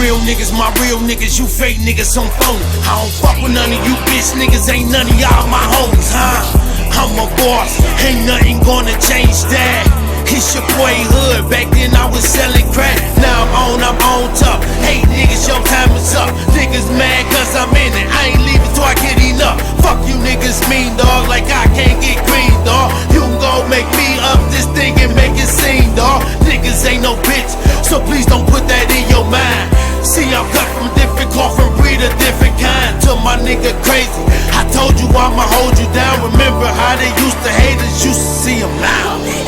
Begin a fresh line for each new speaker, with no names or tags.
real niggas, my real niggas, you fake niggas, some phony. I don't fuck with none of you bitch niggas, ain't none of y'all my homies, huh? I'm a boss, ain't nothing gonna change that. It's your boy Hood, back then I was selling crack. Now I'm on top. Hey niggas, your time is up. Niggas mad cause I'm in it, I ain't leaving till I get enough. Fuck you niggas mean, dog, like I can't get green, dog. You can go make me up this thing and make it seem, dog. Niggas ain't no bitch, so please don't put that in your mind. See, I'm cut from different cloth and breed a different kind. To my nigga crazy, I told you I'ma hold you down. Remember how they used to hate us, used to see them now.